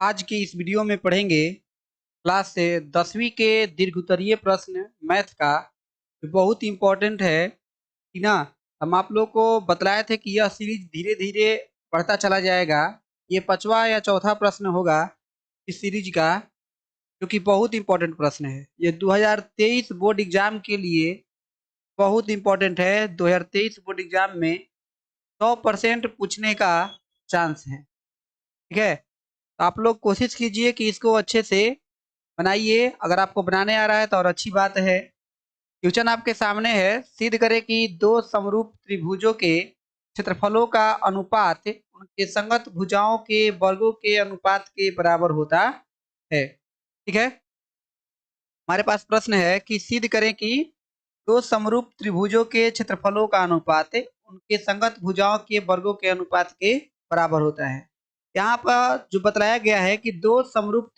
आज की इस वीडियो में पढ़ेंगे क्लास से 10वीं के दीर्घ-उत्तरीय प्रश्न मैथ का। जो बहुत इम्पोर्टेंट है कि ना। हम आप लोग को बतलाए थे कि यह सीरीज धीरे-धीरे बढ़ता चला जाएगा। ये 5वां या चौथा प्रश्न होगा इस सीरीज का, जो कि बहुत इम्पोर्टेंट प्रश्न है। ये 2023 बोर्ड एग्जाम के लिए बहुत इम्पोर्टेंट है। 2023 बोर्ड एग्जाम में 100% पूछने का चांस है। ठीक है, तो आप लोग कोशिश कीजिए कि इसको अच्छे से बनाइए। अगर आपको बनाने आ रहा है तो और अच्छी बात है। क्वेश्चन आपके सामने है। सिद्ध करें कि दो समरूप त्रिभुजों के क्षेत्रफलों का अनुपात उनके संगत भुजाओं के वर्गों के अनुपात के बराबर होता है। ठीक है, हमारे पास प्रश्न है कि सिद्ध करें कि दो समरूप त्रिभुजों के क्षेत्रफलों का अनुपात उनके संगत भुजाओं के वर्गों के अनुपात के बराबर होता है। यहाँ पर जो बतलाया गया है कि दो समरूप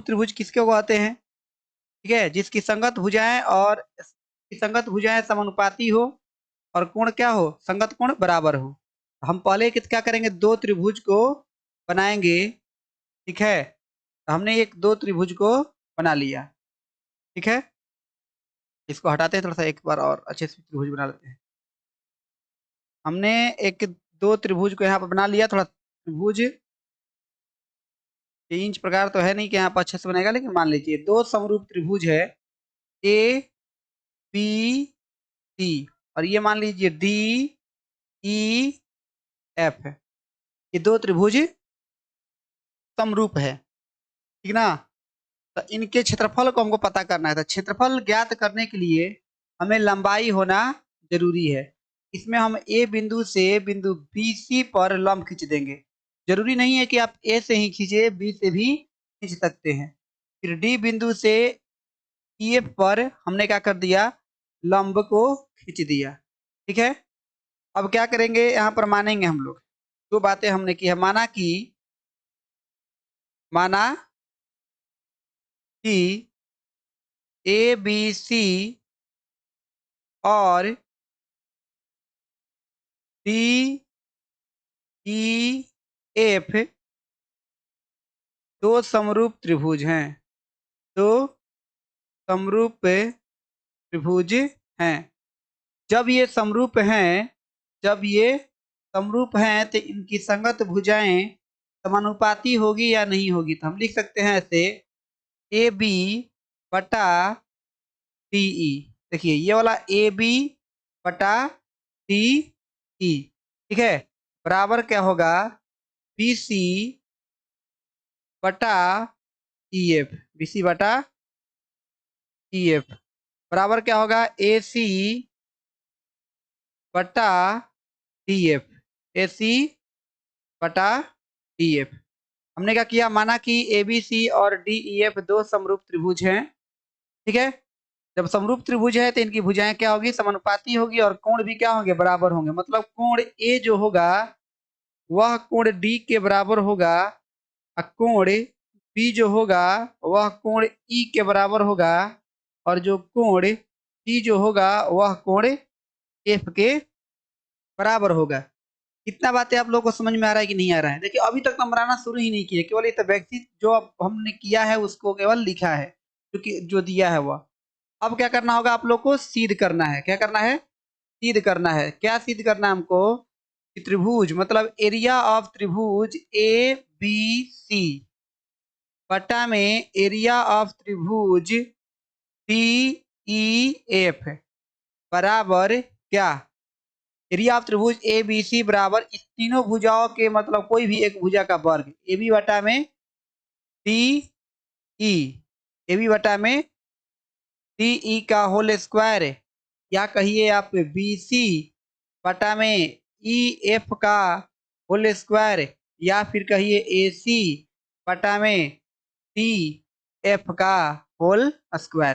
त्रिभुज किसको कहते हैं? ठीक है, जिसकी संगत भुजाएं और इसकी संगत भुजाएं समानुपाती हो और कोण क्या हो? संगत कोण बराबर हो। हम पहले क्या करेंगे? दो त्रिभुज को बनाएंगे। ठीक है, तो हमने एक दो त्रिभुज को बना लिया। ठीक है, इसको हटाते हैं, थोड़ा सा एक बार और अच्छे से त्रिभुज बना लेते हैं। हमने एक दो त्रिभुज को यहाँ पर बना लिया। थोड़ा त्रिभुज इंच प्रकार तो है नहीं कि यहाँ पर अच्छे से बनेगा, लेकिन मान लीजिए दो समरूप त्रिभुज है ए बी सी, और ये मान लीजिए डी ई एफ है। ये दो त्रिभुज समरूप है, ठीक ना। तो इनके क्षेत्रफल को हमको पता करना है। तो क्षेत्रफल ज्ञात करने के लिए हमें लंबाई होना जरूरी है। इसमें हम ए बिंदु से बिंदु बी सी पर लंब खींच देंगे। जरूरी नहीं है कि आप ए से ही खींचे, बी से भी खींच सकते हैं। फिर डी बिंदु से ई एफ पर हमने क्या कर दिया? लंब को खींच दिया। ठीक है, अब क्या करेंगे? यहाँ पर मानेंगे हम लोग दो बातें हमने की है। माना कि ए बी सी और डी ई एफ दो समरूप त्रिभुज हैं। दो समरूप त्रिभुज हैं। जब ये समरूप हैं तो इनकी संगत भुजाएं समानुपाती होगी या नहीं होगी? तो हम लिख सकते हैं ऐसे, ए बी बटा डी ई। देखिए ये वाला ए बी बटा डी ई, ठीक है, बराबर क्या होगा? बी सी बटा ई एफ। बी सी बटा ई एफ बराबर क्या होगा? ए सी बटा डी एफ। ए सी बटा डी एफ। हमने क्या किया? माना कि ए बी सी और डी ई एफ दो समरूप त्रिभुज हैं। ठीक है, जब समरूप त्रिभुज है तो इनकी भुजाएं क्या होगी? समानुपाती होगी, और कोण भी क्या होंगे? बराबर होंगे। मतलब कोण ए जो होगा वह कोण डी के बराबर होगा, और कोण बी जो होगा वह कोण ई के बराबर होगा, और जो कोण सी जो होगा वह कोण एफ के बराबर होगा। इतना बातें आप लोगों को समझ में आ रहा है कि नहीं आ रहा है? देखिए अभी तक तो हम बनाना शुरू ही नहीं किए, केवल ये व्यक्ति जो अब हमने किया है उसको केवल लिखा है, क्योंकि जो दिया है वह। अब क्या करना होगा? आप लोग को सिद्ध करना है। क्या करना है? सिद्ध करना है। क्या सिद्ध करना है हमको? त्रिभुज मतलब एरिया ऑफ त्रिभुज ए बी सी बटा में एरिया ऑफ त्रिभुज डी ई एफ बराबर क्या? एरिया ऑफ त्रिभुज ए बी सी बराबर इस तीनों भुजाओं के, मतलब कोई भी एक भुजा का वर्ग, ए बी बटा में डी ई, ए बी बटा में डी ई का होल स्क्वायर, या कहिए आप बी सी बटा में ई एफ का होल स्क्वायर, या फिर कहिए ए सी बटा में डी एफ का होल स्क्वायर।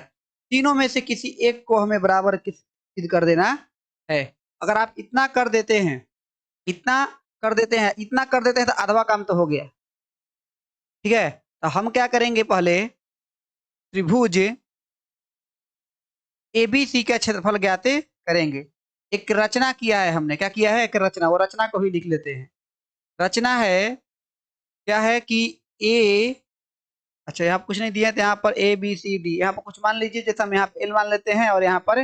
तीनों में से किसी एक को हमें बराबर सिद्ध कर देना है। अगर आप इतना कर देते हैं, इतना कर देते हैं तो आधवा काम तो हो गया। ठीक है, तो हम क्या करेंगे? पहले त्रिभुज एबीसी का क्षेत्रफल ज्ञात करेंगे। एक रचना किया है हमने। क्या किया है? एक रचना, वो रचना को ही लिख लेते हैं। रचना है क्या है कि ए, अच्छा यहाँ कुछ नहीं दिया, तो यहाँ पर ए बी सी डी, यहाँ पर कुछ मान लीजिए, जैसे हम यहाँ पे एल मान लेते हैं और यहाँ पर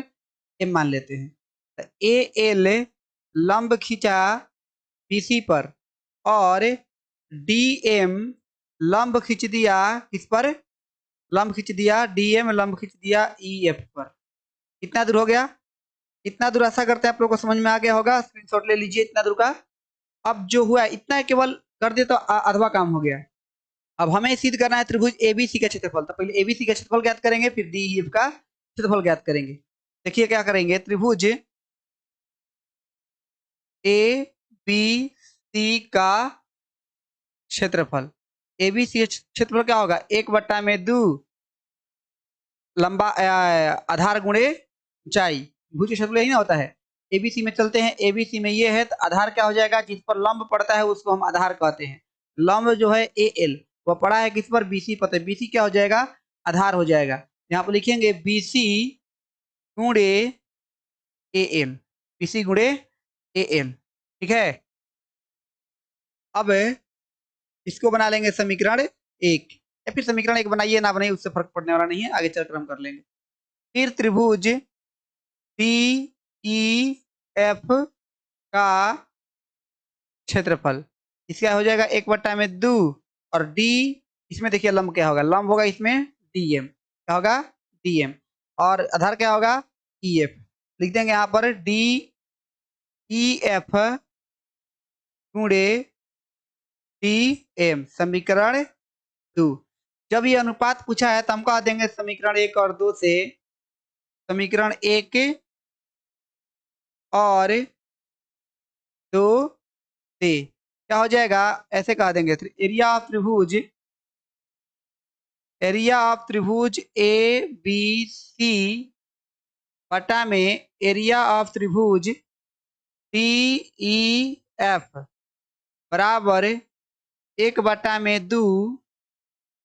एम मान लेते हैं। तो ए एल लंब खींचा बीसी पर, और डी एम लंब खींच दिया किस पर, लंब खींच दिया डी एम लंब खींच दिया ई एफ पर। कितना दूर हो गया, इतना दूर। आशा करते हैं आप लोगों को समझ में आ गया होगा, स्क्रीनशॉट ले लीजिए इतना दूर का। अब जो हुआ इतना केवल कर दे तो आधा काम हो गया। अब हमें सिद्ध करना है त्रिभुज एबीसी का क्षेत्रफल। तो पहले एबीसी का क्षेत्रफल ज्ञात करेंगे, फिर डीईएफ का क्षेत्रफल ज्ञात करेंगे। देखिए क्या करेंगे, त्रिभुज ए बी सी का क्षेत्रफल, एबीसी क्षेत्रफल क्या होगा, 1/2 लंबा आधार गुणे ऊंचाई। भुज क्षेत्रफल यही ना होता है। एबीसी में चलते हैं, एबीसी में ये है तो आधार क्या हो जाएगा, जिस पर लंब पड़ता है उसको हम आधार कहते हैं। लंब जो है ए एल, वह पड़ा है किस पर, बीसी पर। बीसी क्या हो जाएगा, आधार हो जाएगा। यहाँ पर लिखेंगे बीसी गुणे ए एल, बीसी गुणे ए एल। ठीक है, अब इसको बना लेंगे समीकरण 1, या फिर समीकरण 1 बनाइए ना बनाइए उससे फर्क पड़ने वाला नहीं है, आगे चलकर हम कर लेंगे। फिर त्रिभुज डी ई एफ का क्षेत्रफल, इसका हो जाएगा 1/2, और डी, इसमें देखिए लंब क्या होगा, लंब होगा इसमें डीएम, क्या होगा डीएम, और आधार क्या होगा ई एफ। लिख देंगे यहाँ पर डी ई एफ गुणे डी एम, समीकरण 2। जब ये अनुपात पूछा है तो हम कह देंगे समीकरण 1 और 2 से, समीकरण 1 और 2 से क्या हो जाएगा, ऐसे कह देंगे एरिया ऑफ त्रिभुज ए बी सी बटा में एरिया ऑफ त्रिभुज डी ई एफ बराबर 1/2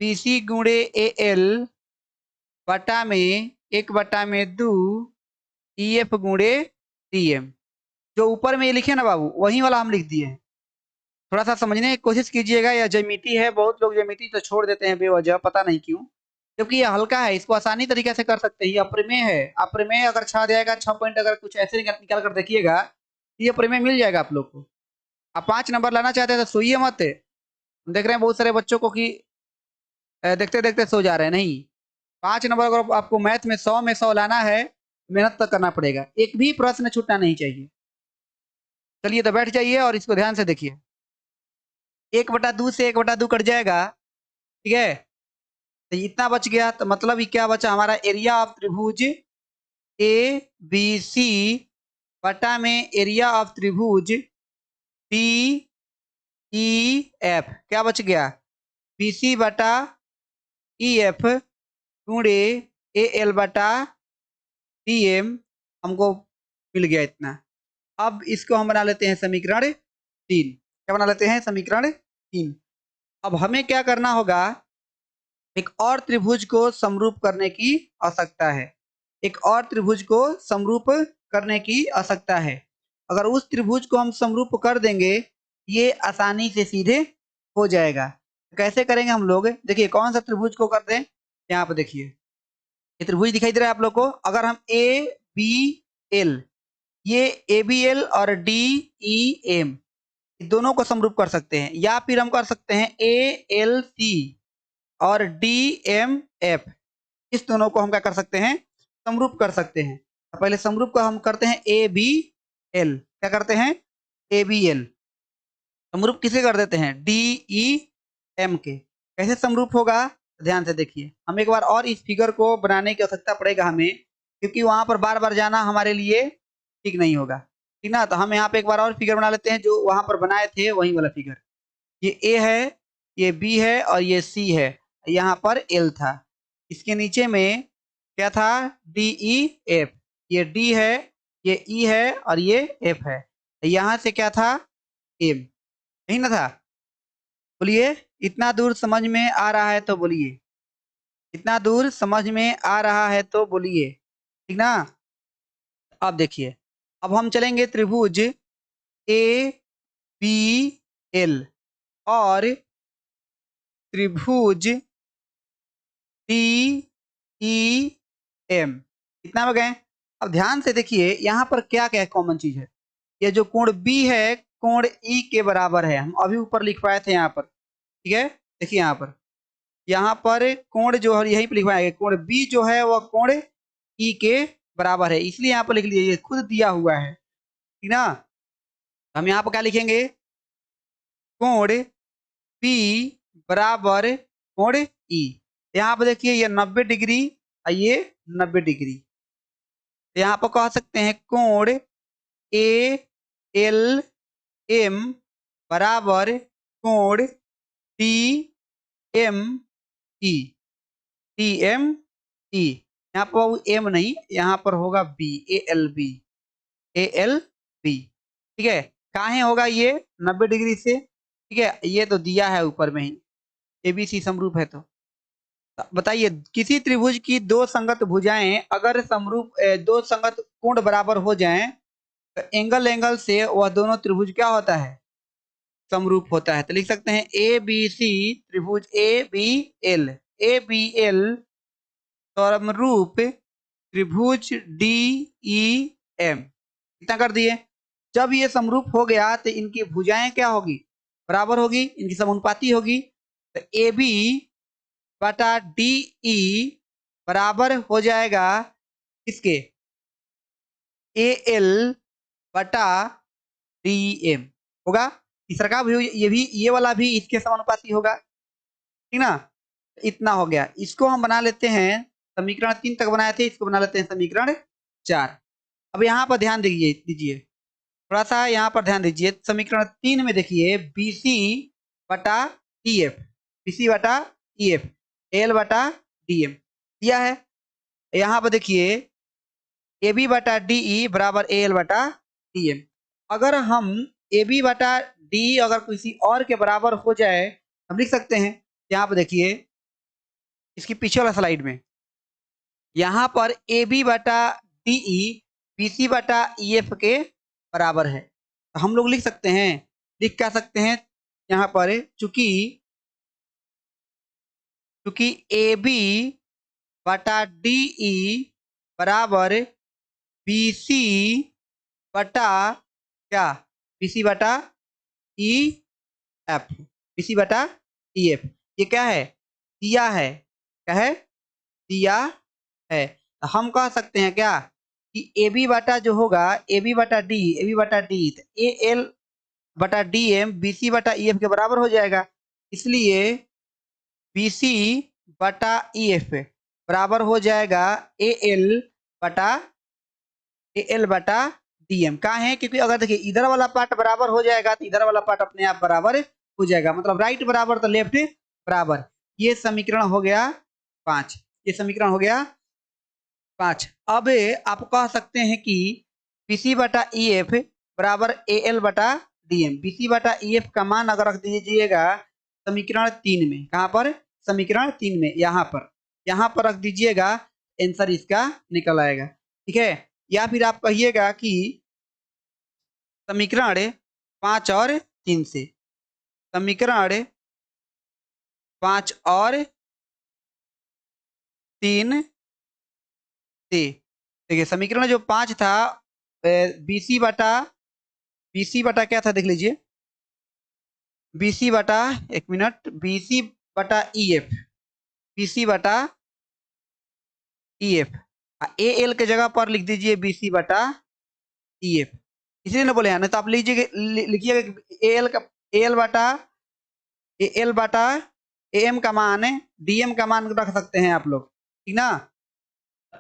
बी सी गुणे ए एल बटा में 1/2 ई एफ गुणे डी एम। जो ऊपर में ये लिखे ना बाबू, वही वाला हम लिख दिए हैं। थोड़ा सा समझने की कोशिश कीजिएगा, यह ज्यामिति है, बहुत लोग ज्यामिति तो छोड़ देते हैं बेवजह, पता नहीं क्यों, क्योंकि ये हल्का है, इसको आसानी तरीके से कर सकते हैं। ये अप्रमेय है, अप्रमेय अगर छा जाएगा 6 पॉइंट अगर कुछ ऐसे निकाल कर देखिएगा, ये अप्रमेय मिल जाएगा आप लोग को। आप 5 नंबर लाना चाहते हैं तो सोइए मत। देख रहे हैं बहुत सारे बच्चों को कि देखते देखते सो जा रहे हैं, नहीं। 5 नंबर अगर आपको मैथ में 100 में 100 लाना है, मेहनत तो करना पड़ेगा, एक भी प्रश्न छूटना नहीं चाहिए। चलिए तो बैठ जाइए और इसको ध्यान से देखिए। 1/2 से 1/2 कट जाएगा, ठीक है, तो इतना बच गया। तो मतलब ये क्या बचा हमारा, एरिया ऑफ त्रिभुज ए बी सी बटा में एरिया ऑफ त्रिभुज डी ई एफ, क्या बच गया, बी सी बटा ई एफ गुणे ए एल बटा डी एम, हमको मिल गया इतना। अब इसको हम बना लेते हैं समीकरण 3। क्या बना लेते हैं, समीकरण 3। अब हमें क्या करना होगा, एक और त्रिभुज को समरूप करने की आवश्यकता है, एक और त्रिभुज को समरूप करने की आवश्यकता है। अगर उस त्रिभुज को हम समरूप कर देंगे, ये आसानी से सीधे हो जाएगा। कैसे करेंगे हम लोग, देखिए कौन सा त्रिभुज को कर दें, यहाँ पे देखिए ये त्रिभुज दिखाई दे रहा है आप लोग को। अगर हम ए बी एल, ये ए बी एल और डी ई एम दोनों को समरूप कर सकते हैं, या फिर हम कर सकते हैं ए एल सी और डी एम एफ, इस दोनों को हम क्या कर सकते हैं, समरूप कर सकते हैं। तो पहले समरूप को हम करते हैं ए बी एल, क्या करते हैं ए बी एल, समरूप किसे कर देते हैं, डी ई एम के। कैसे समरूप होगा, ध्यान से देखिए। हम एक बार और इस फिगर को बनाने की आवश्यकता पड़ेगा हमें, क्योंकि वहां पर बार बार जाना हमारे लिए ठीक नहीं होगा, ठीक ना। तो हम यहाँ पे एक बार और फिगर बना लेते हैं, जो वहां पर बनाए थे वही वाला फिगर। ये ए है, ये बी है और ये सी है, यहाँ पर एल था। इसके नीचे में क्या था, डी ई एफ, ये डी है, ये ई है और ये एफ है। यहाँ से क्या था, एम, यही ना था। बोलिए इतना दूर समझ में आ रहा है तो बोलिए, इतना दूर समझ में आ रहा है तो बोलिए, ठीक ना। अब देखिए, अब हम चलेंगे त्रिभुज ए बी एल और त्रिभुज DEM। कितना हो गए? अब ध्यान से देखिए यहाँ पर क्या क्या कॉमन चीज है। ये जो कोण B है कोण E के बराबर है, हम अभी ऊपर लिख पाए थे यहाँ पर। ठीक है, देखिए यहाँ पर कोण जो है यहीं पर लिखवाएंगे, कोण B जो है वह कोण E के बराबर है, इसलिए यहाँ पर लिख लीजिए, ये खुद दिया हुआ है। ठीक ना, हम यहाँ पर क्या लिखेंगे? कोण P बराबर कोण E। यहाँ पर देखिए ये 90 डिग्री और ये 90 डिग्री। यहाँ पर कह सकते हैं कोण ALM बराबर कोण DME। DME यहाँ पर M नहीं, यहाँ पर होगा B, ALB। ठीक है, काहे होगा ये 90 डिग्री से? ठीक है, ये तो दिया है ऊपर में ही, ABC समरूप है। तो बताइए, किसी त्रिभुज की दो संगत भुजाएं अगर समरूप दो संगत कोण बराबर हो जाएं तो एंगल से वह दोनों त्रिभुज क्या होता है? समरूप होता है। तो लिख सकते हैं ABC त्रिभुज ABL समरूप त्रिभुज DEM। कितना कर दिए? जब ये समरूप हो गया तो इनकी भुजाएं क्या होगी? बराबर होगी, इनकी समानुपाती होगी। तो AB बटा DE बराबर हो जाएगा किसके? AL बटा DM होगा। तीसरा का भी ये वाला भी इसके समानुपाती होगा। ठीक ना, इतना हो गया। इसको हम बना लेते हैं, समीकरण 3 तक बनाए थे, इसको बना लेते हैं समीकरण 4। अब यहाँ पर ध्यान दीजिए थोड़ा सा, यहाँ पर ध्यान दीजिए। समीकरण 3 में देखिए BC बटा EF, BC बटा EF, AL बटा DM दिया है। यहाँ पर देखिए AB बटा DE बराबर AL बटा DM। अगर हम AB बटा DE अगर किसी और के बराबर हो जाए, हम लिख सकते हैं। यहाँ पर देखिए इसकी पीछे वाला स्लाइड में, यहाँ पर AB बटा DE BC बटा EF के बराबर है। तो हम लोग लिख सकते हैं, लिख क्या सकते हैं यहाँ पर, चूंकि AB बटा DE बराबर BC बटा क्या? BC बटा EF, BC बटा EF। ये क्या है? दिया है। क्या है? दिया है। हम कह सकते हैं क्या कि AB बटा जो होगा AB बटा D, AB बटा D, AL बटा DM BC बटा EF के बराबर हो जाएगा। इसलिए BC बटा EF बराबर हो जाएगा AL बटा DM। कहा है? क्योंकि अगर देखिए इधर वाला पार्ट बराबर हो जाएगा तो इधर वाला पार्ट अपने आप बराबर हो जाएगा, मतलब राइट बराबर तो लेफ्ट बराबर। ये समीकरण हो गया 5। ये समीकरण हो गया 5। अब आप कह सकते हैं कि BC बटा EF बराबर AL बटा DM। BC बटा EF का मान अगर रख दीजिएगा समीकरण 3 में, कहां पर? समीकरण 3 में, यहाँ पर रख दीजिएगा, आंसर इसका निकल आएगा। ठीक है, या फिर आप कहिएगा कि समीकरण 5 और 3 से, समीकरण 5 और 3 से। देखिए समीकरण जो 5 था, BC बटा क्या था, देख लीजिए। BC बटा, एक मिनट, BC बटा EF, BC बटा EF, AL के जगह पर लिख दीजिए BC बटा EF। इसलिए ना बोले, नहीं तो आप लिखिएगा AL बटा AM का मान DM का मान रख सकते हैं आप लोग। ठीक ना,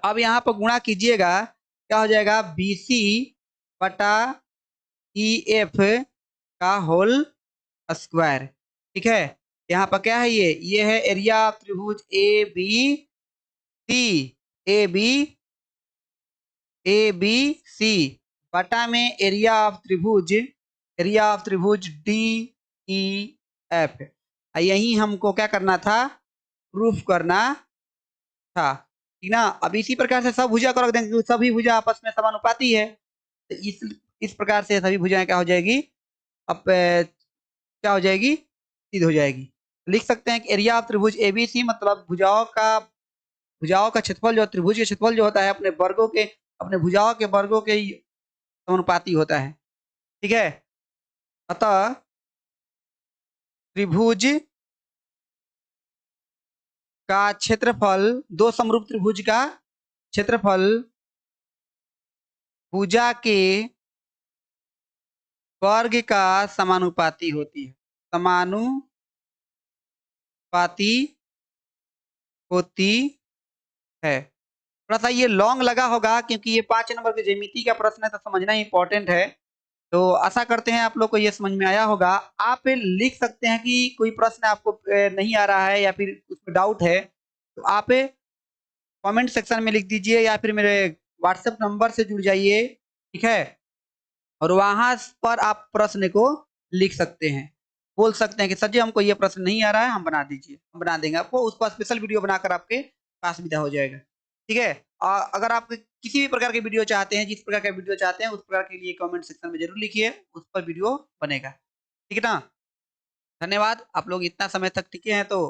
अब यहाँ पर गुणा कीजिएगा, क्या हो जाएगा? BC बटा EF का होल स्क्वायर। ठीक है, यहाँ पर क्या है? ये है एरिया ऑफ त्रिभुज ABC बटा में एरिया ऑफ त्रिभुज DEF। यही हमको क्या करना था? प्रूफ करना था। ठीक ना, अब इसी प्रकार से सब भुजा को रख देंगे क्योंकि सभी भुजा आपस में समानुपाती है। तो इस प्रकार से सभी भुजाएं क्या हो जाएगी? अब क्या हो जाएगी? सिद्ध हो जाएगी। लिख सकते हैं कि एरिया ऑफ त्रिभुज एबीसी मतलब भुजाओं का क्षेत्रफल जो त्रिभुज के क्षेत्रफल जो होता है अपने भुजाओं के वर्गों के समानुपाती होता है। ठीक है, अतः त्रिभुज का क्षेत्रफल, दो समरूप त्रिभुज का क्षेत्रफल भुजा के वर्ग का समानुपाती होती है, समानुपाती होती है। थोड़ा सा ये लॉन्ग लगा होगा क्योंकि ये 5 नंबर के ज्यामिति का प्रश्न है, तो समझना इंपॉर्टेंट है। तो आशा करते हैं आप लोग को ये समझ में आया होगा। आप लिख सकते हैं कि कोई प्रश्न आपको नहीं आ रहा है या फिर उसमें डाउट है, तो आप कमेंट सेक्शन में लिख दीजिए या फिर मेरे व्हाट्सएप नंबर से जुड़ जाइए। ठीक है, और वहां पर आप प्रश्न को लिख सकते हैं, बोल सकते हैं कि सर जी हमको ये प्रश्न नहीं आ रहा है, हम बना दीजिए, हम बना देंगे आपको, उस पर स्पेशल वीडियो बनाकर आपके पास विदा हो जाएगा। ठीक है, अगर आप किसी भी प्रकार के वीडियो चाहते हैं, जिस प्रकार का वीडियो चाहते हैं उस प्रकार के लिए कमेंट सेक्शन में जरूर लिखिए, उस पर वीडियो बनेगा। ठीक है ना, धन्यवाद। आप लोग इतना समय तक टिके हैं तो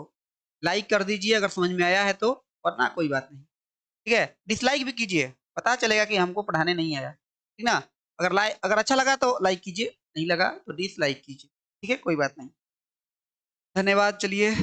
लाइक कर दीजिए अगर समझ में आया है तो, वरना कोई बात नहीं। ठीक है, डिसलाइक भी कीजिए, पता चलेगा कि हमको पढ़ाने नहीं आया। ठीक ना, अगर अच्छा लगा तो लाइक कीजिए, नहीं लगा तो डिसलाइक कीजिए। ठीक है, कोई बात नहीं। धन्यवाद, चलिए।